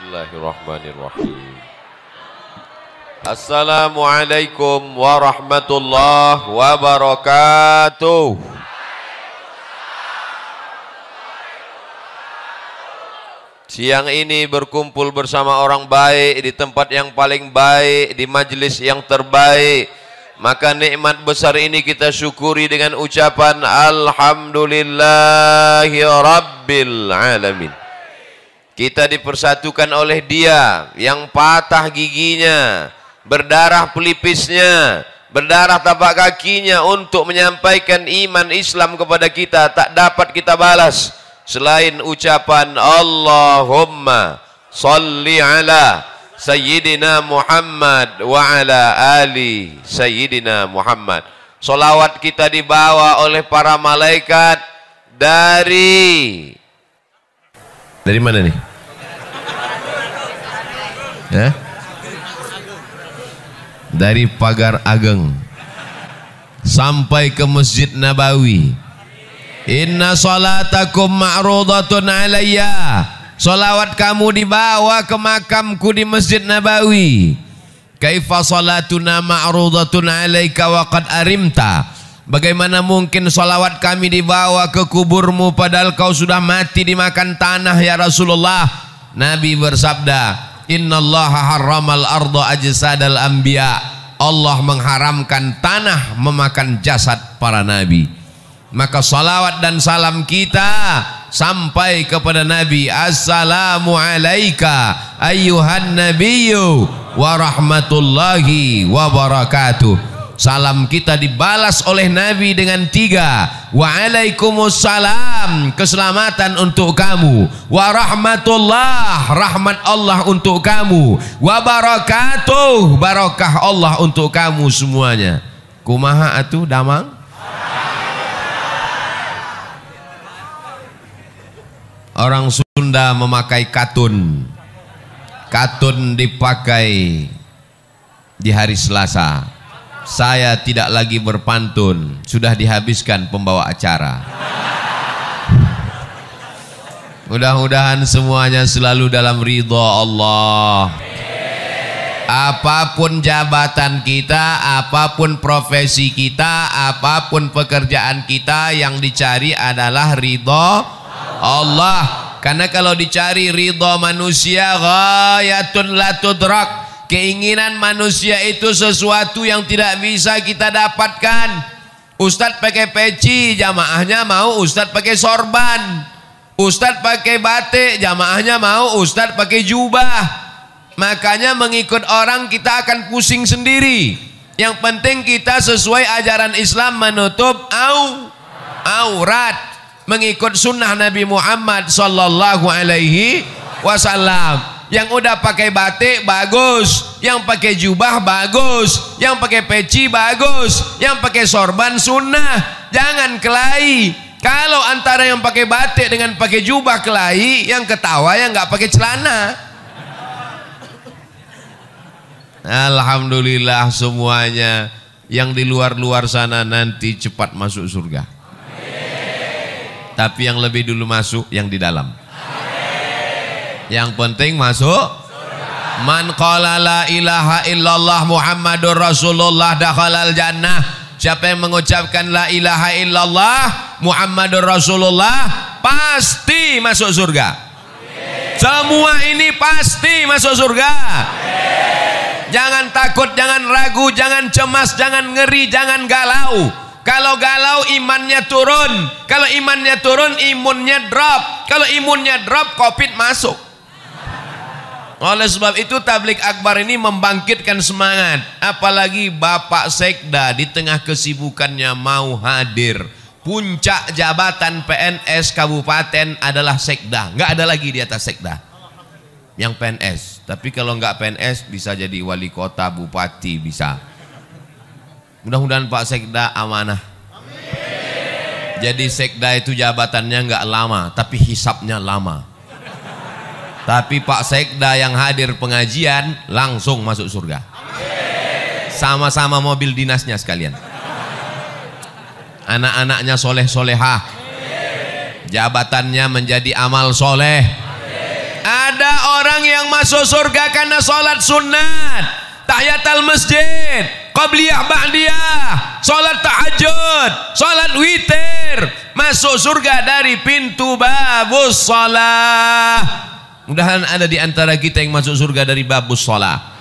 Bismillahirrahmanirrahim. Assalamualaikum warahmatullahi wabarakatuh. Siang ini berkumpul bersama orang baik di tempat yang paling baik, di majelis yang terbaik. Maka nikmat besar ini kita syukuri dengan ucapan Alhamdulillahi Rabbil Alamin. Kita dipersatukan oleh Dia yang patah giginya, berdarah pelipisnya, berdarah tapak kakinya untuk menyampaikan iman Islam kepada kita. Tak dapat kita balas selain ucapan Allahumma salli ala Sayyidina Muhammad wa ala ali Sayyidina Muhammad. Salawat kita dibawa oleh para malaikat dari mana nih? Ya? Dari Pagar Ageng sampai ke Masjid Nabawi. Inna salatakum ma'rudatun alayya. Salawat kamu dibawa ke makamku di Masjid Nabawi. Kaifa salatuna ma'rudatun alayka wa qad arimta. Bagaimana mungkin salawat kami dibawa ke kuburmu padahal kau sudah mati dimakan tanah ya Rasulullah. Nabi bersabda, innallaha harramal arda ajsadal anbiya. Allah mengharamkan tanah memakan jasad para nabi. Maka salawat dan salam kita sampai kepada Nabi. Assalamu alayka ayyuhan nabiyyu wa rahmatullahi wa barakatuh. Salam kita dibalas oleh Nabi dengan 3. Waalaikumsalam, keselamatan untuk kamu. Warahmatullah, rahmat Allah untuk kamu. Wabarakatuh, barakah Allah untuk kamu semuanya. Kumaha atuh damang? Orang Sunda memakai katun. Katun dipakai di hari Selasa. Saya tidak lagi berpantun, sudah dihabiskan pembawa acara. Mudah-mudahan semuanya selalu dalam ridha Allah. Apapun jabatan kita, apapun profesi kita, apapun pekerjaan kita, yang dicari adalah ridha Allah. Karena kalau dicari ridha manusia, ghayatun la tudrak. Keinginan manusia itu sesuatu yang tidak bisa kita dapatkan. Ustadz pakai peci, jamaahnya mau Ustadz pakai sorban. Ustadz pakai batik, jamaahnya mau Ustadz pakai jubah. Makanya mengikut orang kita akan pusing sendiri. Yang penting kita sesuai ajaran Islam, menutup aurat, mengikut sunnah Nabi Muhammad sallallahu alaihi wasallam. Yang udah pakai batik bagus, yang pakai jubah bagus, yang pakai peci bagus, yang pakai sorban sunnah. Jangan kelahi. Kalau antara yang pakai batik dengan pakai jubah kelahi, yang ketawa yang nggak pakai celana. Alhamdulillah semuanya yang di luar-luar sana nanti cepat masuk surga. Tapi yang lebih dulu masuk yang di dalam. Yang penting masuk surga. Man qala la ilaha illallah Muhammadur Rasulullah dakhalal jannah. Siapa yang mengucapkan la ilaha illallah Muhammadur Rasulullah pasti masuk surga. Amin. Semua ini pasti masuk surga. Amin. Jangan takut, jangan ragu, jangan cemas, jangan ngeri, jangan galau. Kalau galau imannya turun. Kalau imannya turun imunnya drop. Kalau imunnya drop Covid masuk. Oleh sebab itu tablik akbar ini membangkitkan semangat. Apalagi Bapak Sekda di tengah kesibukannya mau hadir. Puncak jabatan PNS kabupaten adalah Sekda. Nggak ada lagi di atas Sekda yang PNS. Tapi kalau nggak PNS bisa jadi wali kota, bupati bisa. Mudah-mudahan Pak Sekda amanah. Jadi Sekda itu jabatannya nggak lama, tapi hisapnya lama. Tapi Pak Sekda yang hadir pengajian langsung masuk surga. Sama-sama mobil dinasnya sekalian. Anak-anaknya soleh-solehah. Jabatannya menjadi amal soleh. Ada orang yang masuk surga karena sholat sunat, tahiyatul masjid, qabliyah ba'diyah, sholat tahajud, sholat witir, masuk surga dari pintu babus sholah. Mudahan ada di antara kita yang masuk surga dari babus sholah.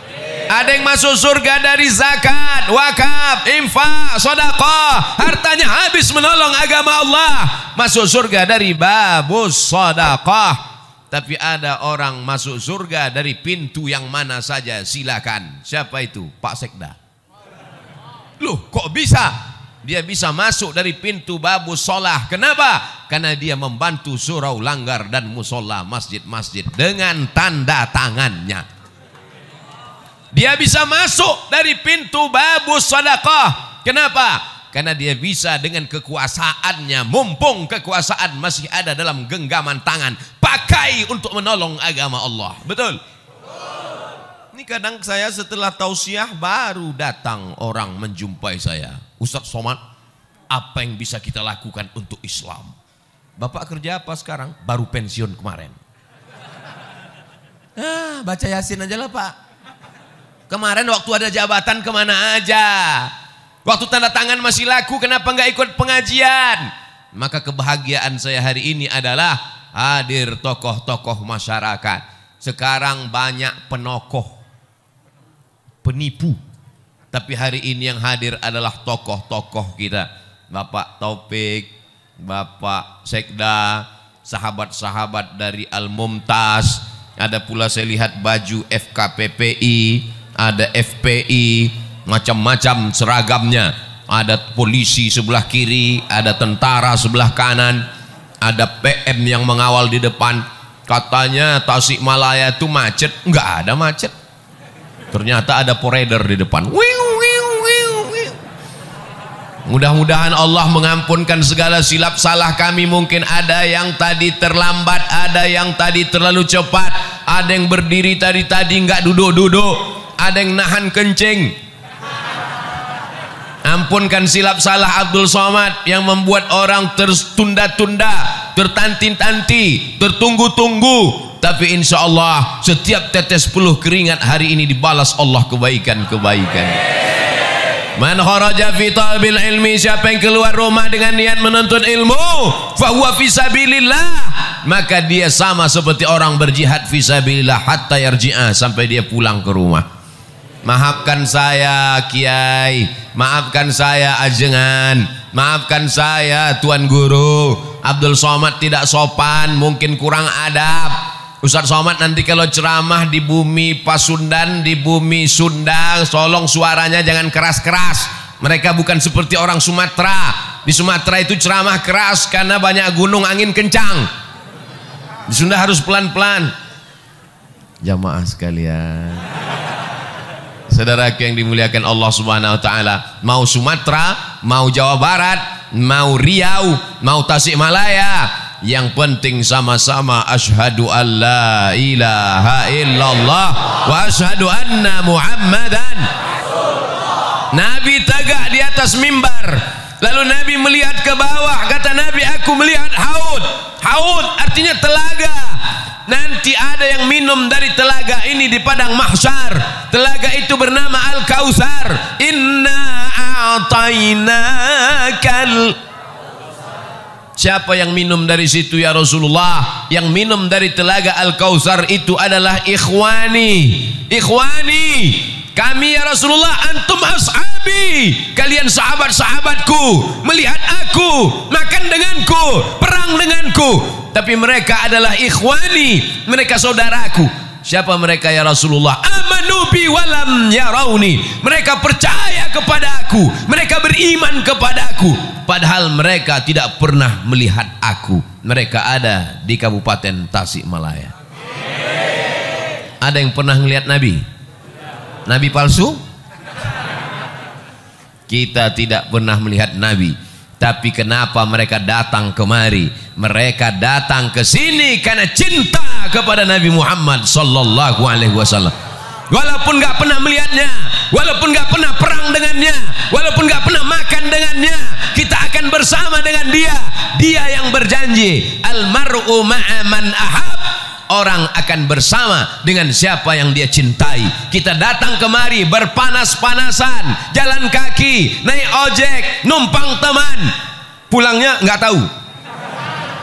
Ada yang masuk surga dari zakat, wakaf, infak, sedekah, hartanya habis menolong agama Allah, masuk surga dari babus sedekah. Tapi ada orang masuk surga dari pintu yang mana saja, silakan. Siapa itu? Pak Sekda. Loh, kok bisa? Dia bisa masuk dari pintu babus sholah. Kenapa? Karena dia membantu surau langgar dan musola masjid-masjid dengan tanda tangannya. Dia bisa masuk dari pintu babus sedekah. Kenapa? Karena dia bisa dengan kekuasaannya, mumpung kekuasaan masih ada dalam genggaman tangan, pakai untuk menolong agama Allah. Betul? Ini kadang saya setelah tausiah baru datang orang menjumpai saya. Ustaz Somad, apa yang bisa kita lakukan untuk Islam? Bapak kerja apa sekarang? Baru pensiun kemarin. Baca Yasin aja lah Pak. Kemarin waktu ada jabatan kemana aja? Waktu tanda tangan masih laku, kenapa nggak ikut pengajian? Maka kebahagiaan saya hari ini adalah hadir tokoh-tokoh masyarakat. Sekarang banyak penokoh, penipu. Tapi hari ini yang hadir adalah tokoh-tokoh kita. Bapak Taufik, Bapak Sekda, sahabat-sahabat dari Al-Mumtaz. Ada pula saya lihat baju FKPPI, ada FPI, macam-macam seragamnya. Ada polisi sebelah kiri, ada tentara sebelah kanan, ada PM yang mengawal di depan. Katanya Tasikmalaya itu macet, enggak ada macet. Ternyata ada poreder di depan. Mudah-mudahan Allah mengampunkan segala silap salah kami. Mungkin ada yang tadi terlambat, ada yang tadi terlalu cepat, ada yang berdiri tadi enggak duduk-duduk, ada yang nahan kencing. Ampunkan silap salah Abdul Somad yang membuat orang tertunda-tunda, tertanti-tanti, tertunggu-tunggu. Tapi insya Allah setiap tetes peluh keringat hari ini dibalas Allah kebaikan-kebaikan. Man kharaja fi talabil ilmi, siapa yang keluar rumah dengan niat menuntut ilmu, fahuwa fi sabilillah, maka dia sama seperti orang berjihad fi sabilillah hatta yarji'a, sampai dia pulang ke rumah. Maafkan saya Kiai, maafkan saya Ajengan, maafkan saya Tuan Guru. Abdul Somad tidak sopan, mungkin kurang adab. Ustaz Somad nanti kalau ceramah di bumi Pasundan, di bumi Sunda, tolong suaranya jangan keras-keras. Mereka bukan seperti orang Sumatera. Di Sumatera itu ceramah keras karena banyak gunung, angin kencang. Di Sunda harus pelan-pelan. Jamaah sekalian, saudara yang dimuliakan Allah Subhanahu wa taala, mau Sumatera, mau Jawa Barat, mau Riau, mau Tasikmalaya, yang penting sama-sama asyhadu an la ilaha illallah wa asyhadu anna Muhammadan. Nabi tegak di atas mimbar, lalu Nabi melihat ke bawah, kata Nabi, aku melihat haud. Haud artinya telaga. Nanti ada yang minum dari telaga ini di padang mahsyar. Telaga itu bernama Al-Kautsar. Inna a'tainakal. Siapa yang minum dari situ ya Rasulullah? Yang minum dari telaga Al-Kautsar itu adalah ikhwani. Ikhwani, kami ya Rasulullah, antum ashabi, kalian sahabat-sahabatku. Melihat aku, makan denganku, perang denganku. Tapi mereka adalah ikhwani, mereka saudaraku. Siapa mereka ya Rasulullah? Amanu bi walam yarawni. Mereka percaya kepada aku, mereka beriman kepada aku, padahal mereka tidak pernah melihat aku. Mereka ada di Kabupaten Tasikmalaya. Ada yang pernah melihat Nabi? Nabi palsu? Kita tidak pernah melihat Nabi. Tapi kenapa mereka datang kemari? Mereka datang ke sini karena cinta kepada Nabi Muhammad sallallahu alaihi wasallam. Walaupun nggak pernah melihatnya, walaupun nggak pernah perang dengannya, walaupun nggak pernah makan dengannya, kita akan bersama dengan dia. Dia yang berjanji, almar'u ma'a man ahab. orang akan bersama dengan siapa yang dia cintai. Kita datang kemari berpanas-panasan, jalan kaki, naik ojek, numpang teman, pulangnya nggak tahu.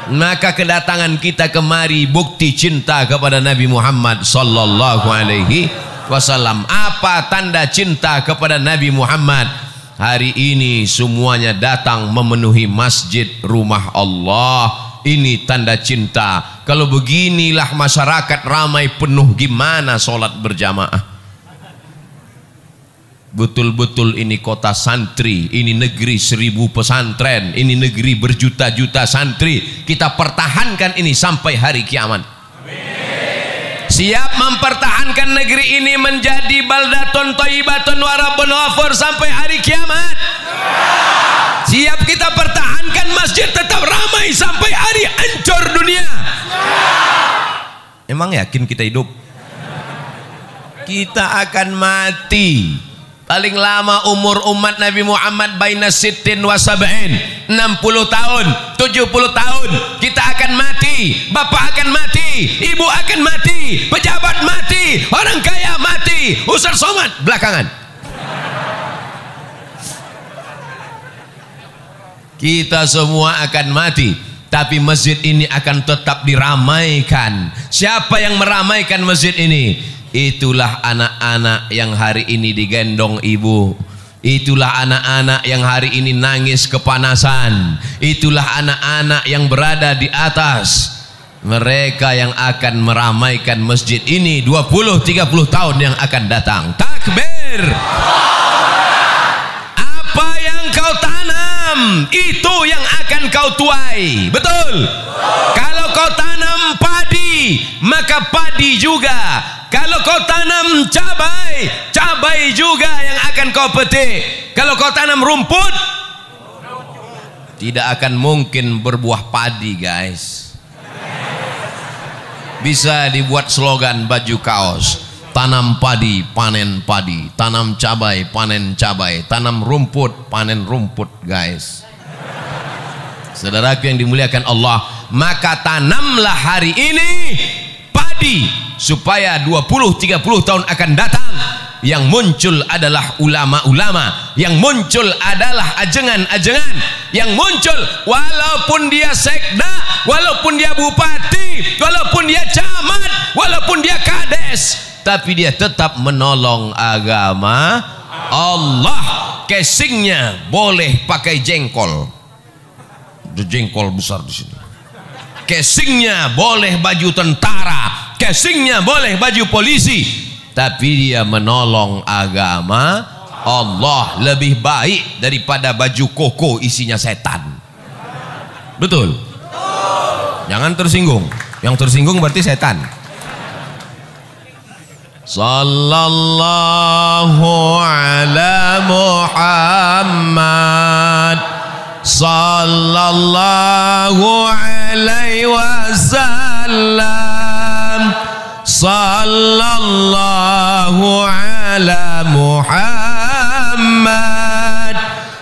Maka kedatangan kita kemari bukti cinta kepada Nabi Muhammad sallallahu alaihi wasallam. Apa tanda cinta kepada Nabi Muhammad? Hari ini semuanya datang memenuhi masjid rumah Allah. Ini tanda cinta. Kalau beginilah masyarakat ramai penuh, gimana sholat berjamaah? Betul-betul ini kota santri, ini negeri 1000 pesantren, ini negeri berjuta-juta santri. Kita pertahankan ini sampai hari kiamat. Siap mempertahankan negeri ini menjadi baldatun thayyibatun wa rabbun ghafur sampai hari kiamat? Siap kita pertahankan masjid tetap ramai sampai hari hancur dunia? Emang yakin kita hidup? Kita akan mati. Paling lama umur umat Nabi Muhammad baina sittin wa sab'in, 60 tahun, 70 tahun. Kita akan mati, bapak akan mati, ibu akan mati, pejabat mati, orang kaya mati, Ustaz Somad belakangan. Kita semua akan mati, tapi masjid ini akan tetap diramaikan. Siapa yang meramaikan masjid ini? Itulah anak-anak yang hari ini digendong ibu. Itulah anak-anak yang hari ini nangis kepanasan. Itulah anak-anak yang berada di atas. Mereka yang akan meramaikan masjid ini 20-30 tahun yang akan datang. Takbir. Apa yang kau tanam, itu yang akan kau tuai. Betul? Kalau kau tanam padi, maka padi juga. Kalau kau tanam cabai, cabai juga yang akan kau petik. Kalau kau tanam rumput, tidak akan mungkin berbuah padi, guys. Bisa dibuat slogan baju kaos: tanam padi, panen padi, tanam cabai, panen cabai, tanam rumput, panen rumput, guys. Saudaraku yang dimuliakan Allah, maka tanamlah hari ini padi, supaya 20-30 tahun akan datang yang muncul adalah ulama-ulama, yang muncul adalah ajengan-ajengan, yang muncul walaupun dia sekda, walaupun dia bupati, walaupun dia camat, walaupun dia kades, tapi dia tetap menolong agama Allah. Casingnya boleh pakai jengkol, ada jengkol besar di sini. Casingnya boleh baju tentara, casingnya boleh baju polisi, tapi dia menolong agama Allah lebih baik daripada baju koko isinya setan. Betul? Jangan tersinggung. Yang tersinggung berarti setan. Sallallahu ala Muhammad, sallallahu alaihi wasallam, sallallahu ala Muhammad,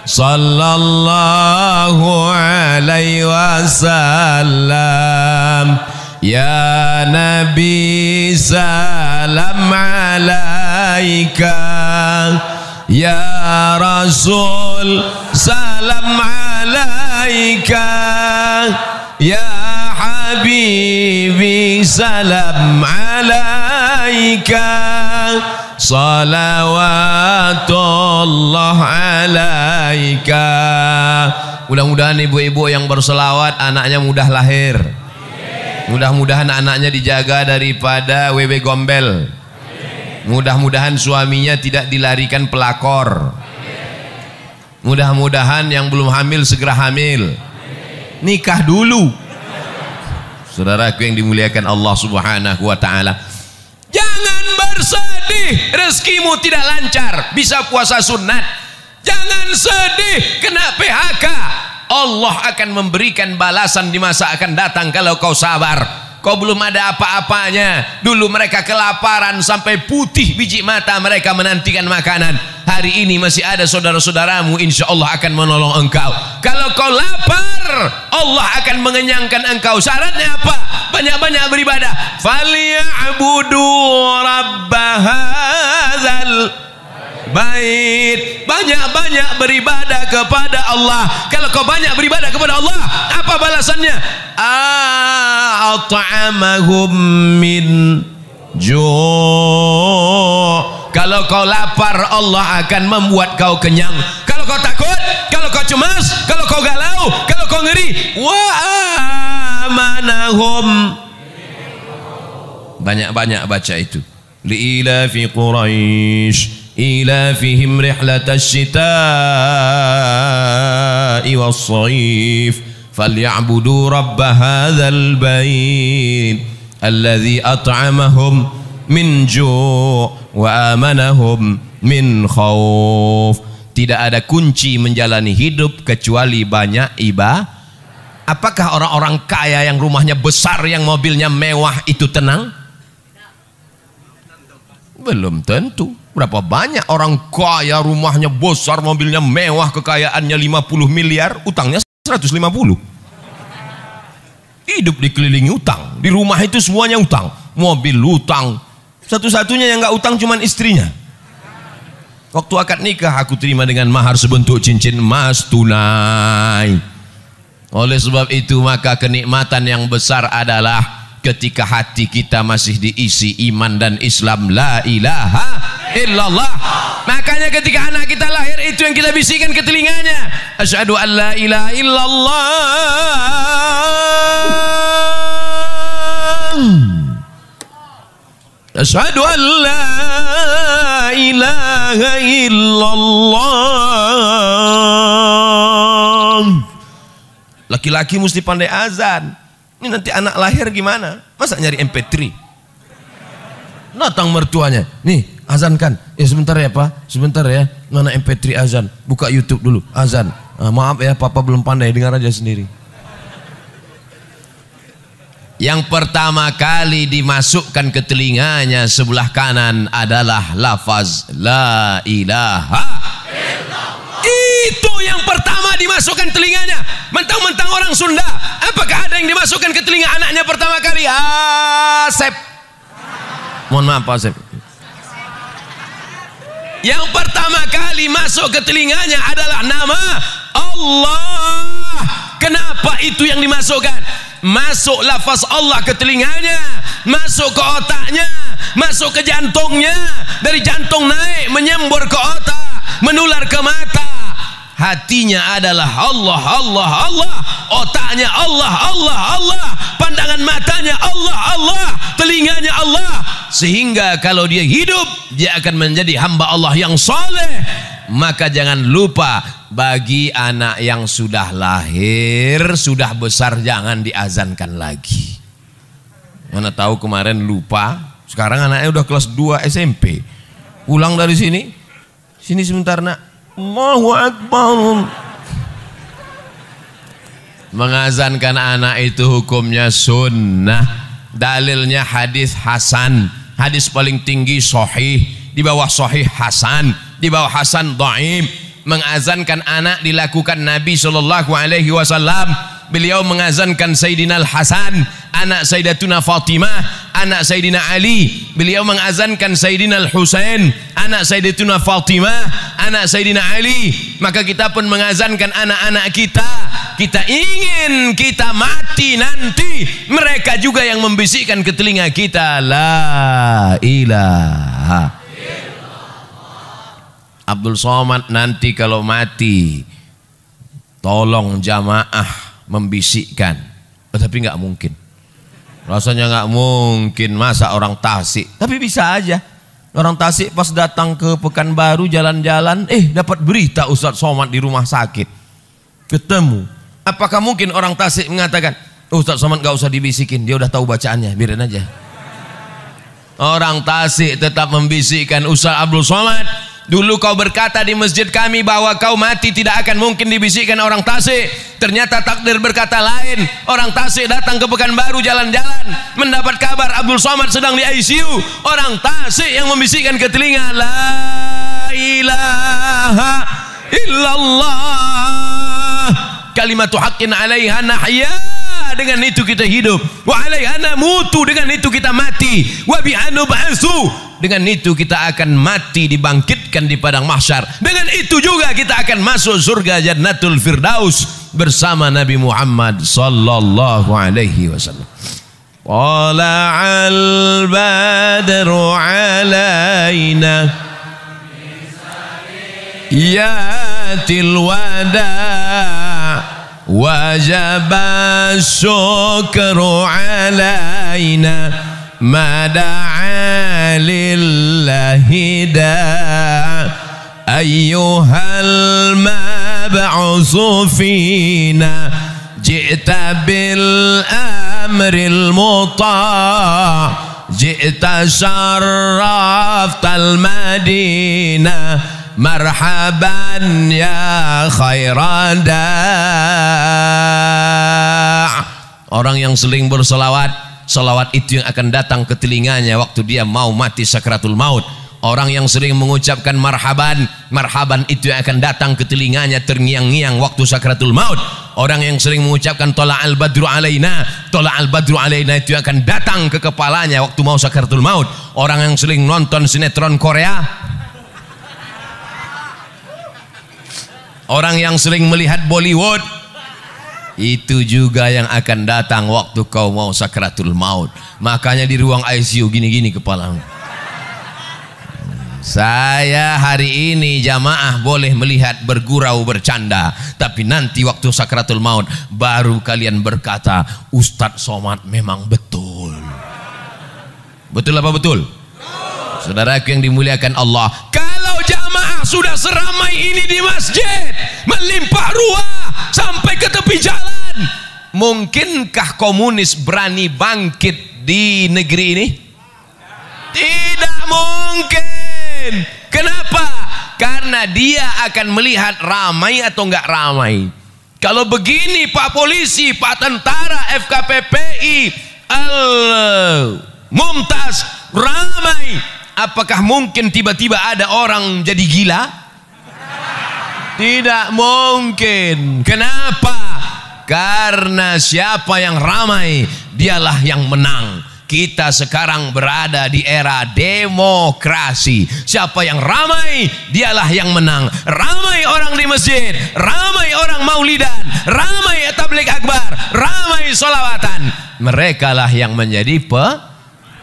sallallahu alaihi wasallam. Ya Nabi salam alaika, ya Rasul salam alaika, ya Habibi salam alaika, salawatullah alaika. Mudah-mudahan ibu-ibu yang berselawat anaknya mudah lahir. Mudah-mudahan anaknya dijaga daripada wewe gombel. Mudah-mudahan suaminya tidak dilarikan pelakor. Mudah-mudahan yang belum hamil segera hamil. Nikah dulu. Saudaraku yang dimuliakan Allah Subhanahu wa taala, jangan bersedih rezekimu tidak lancar, bisa puasa sunat. Jangan sedih kena PHK. Allah akan memberikan balasan di masa akan datang kalau kau sabar. Kau belum ada apa-apanya. Dulu mereka kelaparan sampai putih biji mata mereka menantikan makanan. hari ini masih ada saudara-saudaramu, insya Allah akan menolong engkau. Kalau kau lapar, Allah akan mengenyangkan engkau. Syaratnya apa? Banyak-banyak beribadah. Falyabudu rabbahadzal bait. Banyak-banyak beribadah kepada Allah. Kalau kau banyak beribadah kepada Allah, apa balasannya? At'amahum min ju'. Kalau kau lapar, Allah akan membuat kau kenyang. Kalau kau takut, kalau kau cemas, kalau kau galau, kalau kau ngeri, wa amanahum. Banyak-banyak baca itu. Li'ilafi Quraisy إلافهم رحلة الشتاء والصيف فليعبدوا رب هذا البيت الذي أطعمهم من جوع وآمنهم من خوف. Tidak ada kunci menjalani hidup kecuali banyak ibadah. Apakah orang-orang kaya yang rumahnya besar, yang mobilnya mewah itu tenang? Belum tentu. Berapa banyak orang kaya, rumahnya besar, mobilnya mewah, kekayaannya 50 miliar, utangnya 150. Hidup dikelilingi utang. Di rumah itu semuanya utang. Mobil utang. Satu-satunya yang nggak utang cuman istrinya. Waktu akad nikah aku terima dengan mahar sebentuk cincin emas tunai. Oleh sebab itu maka kenikmatan yang besar adalah ketika hati kita masih diisi iman dan Islam, la ilaha illallah. Makanya ketika anak kita lahir, itu yang kita bisikan ke telinganya, asyhadu an la ilaha illallah, asyhadu an la ilaha illallah. Laki-laki mesti pandai azan. Ini nanti anak lahir gimana? Masa nyari MP3? Datang mertuanya, nih azankan. Ya sebentar ya Pak, sebentar ya. Mana MP3 azan? Buka YouTube dulu, azan. Maaf ya, Papa belum pandai, dengar aja sendiri. Yang pertama kali dimasukkan ke telinganya sebelah kanan adalah lafaz la ilaha illallah. Itu yang pertama dimasukkan telinganya. Mentang-mentang orang Sunda, apakah ada yang dimasukkan ke telinga anaknya pertama kali? Asep. Mohon maaf Pak Asep. Yang pertama kali masuk ke telinganya adalah nama Allah. Kenapa itu yang dimasukkan? Masuk lafaz Allah ke telinganya, masuk ke otaknya, masuk ke jantungnya, dari jantung naik menyembur ke otak, menular ke mata. Hatinya adalah Allah, Allah, Allah. Otaknya Allah, Allah, Allah. Pandangan matanya Allah, Allah. Telinganya Allah. Sehingga kalau dia hidup, dia akan menjadi hamba Allah yang soleh. Maka jangan lupa, bagi anak yang sudah lahir, sudah besar, jangan diazankan lagi. Mana tahu kemarin lupa, sekarang anaknya udah kelas 2 SMP. Pulang dari sini, sini sebentar nak. Allahu Akbar. Mengazankan anak itu hukumnya sunnah. Dalilnya hadis hasan. Hadis paling tinggi sahih, di bawah sahih hasan, di bawah hasan dhaif. Mengazankan anak dilakukan Nabi SAW. Beliau mengazankan Sayyidina Al-Hasan, anak Sayyidatuna Fatimah, anak Sayyidina Ali. Beliau mengazankan Sayyidina Al-Husain, anak Sayyidatuna Fatimah, anak Sayyidina Ali. Maka kita pun mengazankan anak-anak kita. Kita ingin kita mati nanti, mereka juga yang membisikkan ke telinga kita, la ilaha. Abdul Somad nanti kalau mati, tolong jamaah membisikkan. Tapi nggak mungkin, rasanya nggak mungkin. Masa orang Tasik? Tapi bisa aja orang Tasik pas datang ke Pekanbaru jalan-jalan, dapat berita Ustadz Somad di rumah sakit, ketemu. Apakah mungkin orang Tasik mengatakan, Ustadz Somad nggak usah dibisikin, dia udah tahu bacaannya, biarin aja. Orang Tasik tetap membisikkan, Ustadz Abdul Somad, dulu kau berkata di masjid kami bahwa kau mati tidak akan mungkin dibisikkan orang Tasik. Ternyata takdir berkata lain. Orang Tasik datang ke Pekanbaru jalan-jalan, mendapat kabar Abdul Somad sedang di ICU. Orang Tasik yang membisikkan ke telinga, la ilaha illallah. Kalimatu haqqin 'alaiha nahya, dengan itu kita hidup. Wa 'alaiha namutu, dengan itu kita mati. Wa biha nub'atsu, dengan itu kita akan mati dibangkitkan di padang mahsyar. Dengan itu juga kita akan masuk surga Jannatul Firdaus bersama Nabi Muhammad sallallahu alaihi wasallam. Tala'al badru 'alaina yatil wada' wajaba syukru 'alaina ma da'a lillahi da' ayyuhal mab'usu fina ji'ta bil amril muta' ji'ta syarraftal madinah marhaban ya khairan da'. Orang yang sering berselawat, selawat itu yang akan datang ke telinganya waktu dia mau mati sakratul maut. Orang yang sering mengucapkan marhaban, marhaban itu yang akan datang ke telinganya terngiang-ngiang waktu sakratul maut. Orang yang sering mengucapkan tola'al badru alaina, tola'al badru alaina itu yang akan datang ke kepalanya waktu mau sakratul maut. Orang yang sering nonton sinetron Korea, orang yang sering melihat Bollywood, itu juga yang akan datang waktu kau mau sakratul maut. Makanya di ruang ICU gini-gini kepalamu. Saya hari ini jamaah boleh melihat bergurau bercanda, tapi nanti waktu sakratul maut baru kalian berkata, Ustadz Somad memang betul. Betul apa betul? Saudaraku yang dimuliakan Allah, kalau jamaah sudah seramai ini di masjid, melimpah ruah sampai ke tepi jalan, mungkinkah komunis berani bangkit di negeri ini? Tidak mungkin. Kenapa? Karena dia akan melihat ramai atau enggak ramai. Kalau begini Pak Polisi, Pak Tentara, FKPPI, Mumtaz ramai, apakah mungkin tiba-tiba ada orang jadi gila? Tidak mungkin. Kenapa? Karena siapa yang ramai, dialah yang menang. Kita sekarang berada di era demokrasi. Siapa yang ramai, dialah yang menang. Ramai orang di masjid, ramai orang maulidan, ramai tabligh akbar, ramai sholawatan. Mereka lah yang menjadi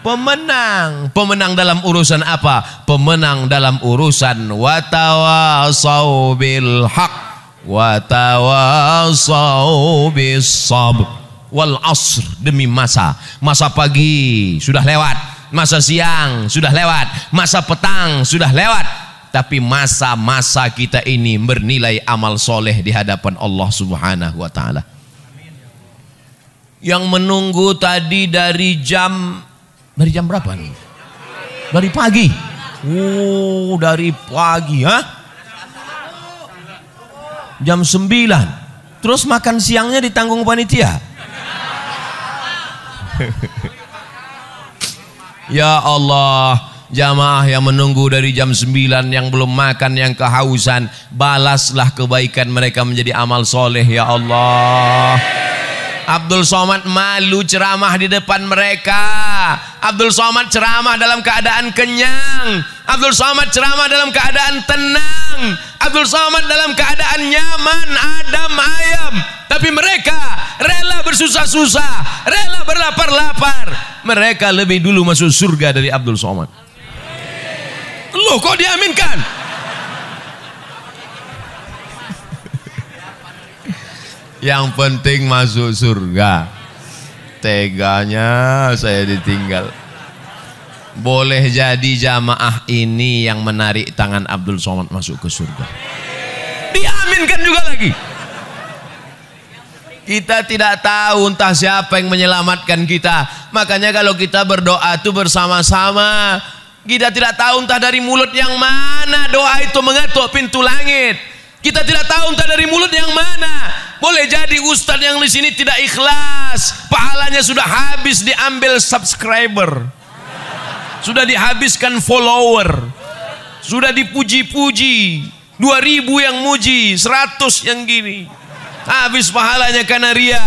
pemenang. Pemenang dalam urusan apa? Pemenang dalam urusan watawasau bil haq watawasau bis sabr wal asr, demi masa pagi sudah lewat, masa siang sudah lewat, masa petang sudah lewat, tapi masa-masa kita ini bernilai amal soleh di hadapan Allah Subhanahu wa ta'ala. Yang menunggu tadi dari jam berapa nih? Dari pagi. Dari pagi, ha? Jam 9. Terus makan siangnya ditanggung panitia. Ya Allah, jamaah yang menunggu dari jam 9, yang belum makan, yang kehausan, balaslah kebaikan mereka menjadi amal soleh ya Allah. Abdul Somad malu ceramah di depan mereka. Abdul Somad ceramah dalam keadaan kenyang. Abdul Somad ceramah dalam keadaan tenang. Abdul Somad dalam keadaan nyaman, adem ayem. Tapi mereka rela bersusah-susah, rela berlapar-lapar. Mereka lebih dulu masuk surga dari Abdul Somad. Loh, kok diaminkan? Yang penting masuk surga. Teganya saya ditinggal. Boleh jadi jamaah ini yang menarik tangan Abdul Somad masuk ke surga. Diaminkan juga lagi. Kita tidak tahu entah siapa yang menyelamatkan kita. Makanya kalau kita berdoa itu bersama-sama. Kita tidak tahu entah dari mulut yang mana doa itu mengetuk pintu langit. Kita tidak tahu entah dari mulut yang mana. Boleh jadi ustadz yang di sini tidak ikhlas, pahalanya sudah habis diambil subscriber, sudah dihabiskan follower, Sudah dipuji-puji, 2000 yang muji, 100 yang gini. Habis pahalanya karena ria.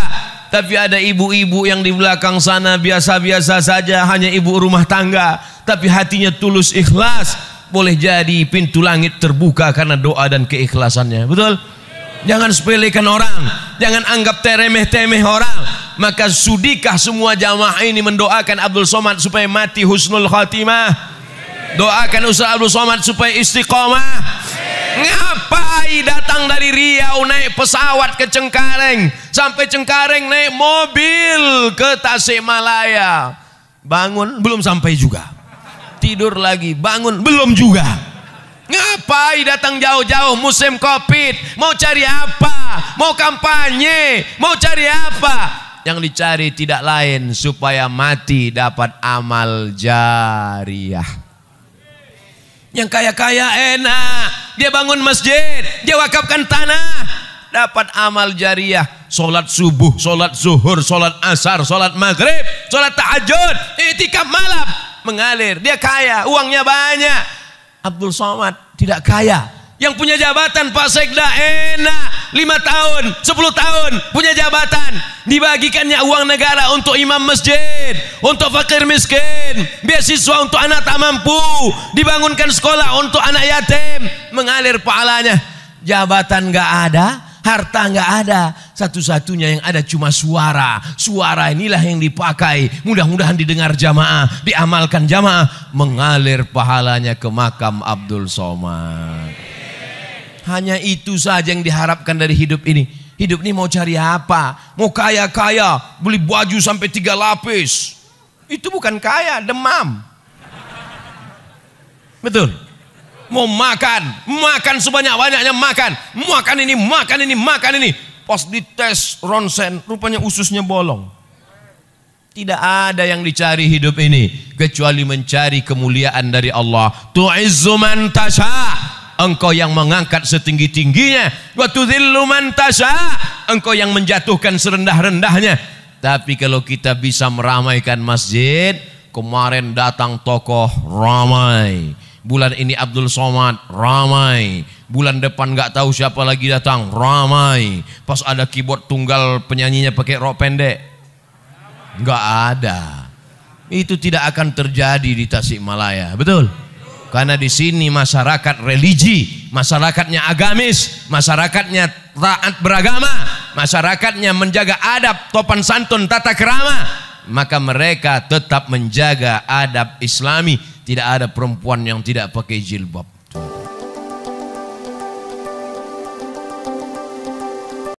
Tapi ada ibu-ibu yang di belakang sana biasa-biasa saja, hanya ibu rumah tangga, tapi hatinya tulus ikhlas. Boleh jadi pintu langit terbuka karena doa dan keikhlasannya. Betul? Jangan sepelekan orang, jangan anggap teremeh-temeh orang. Maka sudikah semua jamaah ini mendoakan Abdul Somad supaya mati husnul khatimah? Doakan Ustaz Abdul Somad supaya istiqomah. Ngapai datang dari Riau naik pesawat ke Cengkareng, sampai Cengkareng naik mobil ke Tasikmalaya. Bangun belum sampai juga, tidur lagi, bangun belum juga. Ngapai datang jauh-jauh musim Covid? Mau cari apa? Mau kampanye? Mau cari apa? Yang dicari tidak lain supaya mati dapat amal jariah. Yang kaya-kaya enak, dia bangun masjid, dia wakafkan tanah, dapat amal jariah. Solat subuh, solat zuhur, solat asar, solat maghrib, solat tahajud, i'tikaf malam, mengalir. Dia kaya, uangnya banyak. Abdul Somad tidak kaya. Yang punya jabatan Pak Sekda enak, 5 tahun, 10 tahun punya jabatan, dibagikannya uang negara untuk imam masjid, untuk fakir miskin, beasiswa untuk anak tak mampu, dibangunkan sekolah untuk anak yatim, mengalir pahalanya. Jabatan nggak ada, harta nggak ada, satu-satunya yang ada cuma suara. Suara inilah yang dipakai, mudah-mudahan didengar jamaah, diamalkan jamaah, mengalir pahalanya ke makam Abdul Somad. Hanya itu saja yang diharapkan dari hidup ini. Hidup ini mau cari apa? Mau kaya-kaya, beli baju sampai 3 lapis. Itu bukan kaya, demam. Betul? Mau makan, makan sebanyak-banyaknya, makan ini, makan ini, makan ini. Pas dites ronsen, rupanya ususnya bolong. Tidak ada yang dicari hidup ini kecuali mencari kemuliaan dari Allah. Tu'izzu man tasha', engkau yang mengangkat setinggi-tingginya. Wa tudhillu man tasha', engkau yang menjatuhkan serendah-rendahnya. Tapi kalau kita bisa meramaikan masjid, kemarin datang tokoh ramai, bulan ini Abdul Somad ramai, bulan depan nggak tahu siapa lagi datang ramai. Pas ada keyboard tunggal penyanyinya pakai rok pendek, nggak ada. Itu tidak akan terjadi di Tasikmalaya, betul? Karena di sini masyarakat religi, masyarakatnya agamis, masyarakatnya taat beragama, masyarakatnya menjaga adab, sopan santun, tata krama. Maka mereka tetap menjaga adab Islami. Tidak ada perempuan yang tidak pakai jilbab.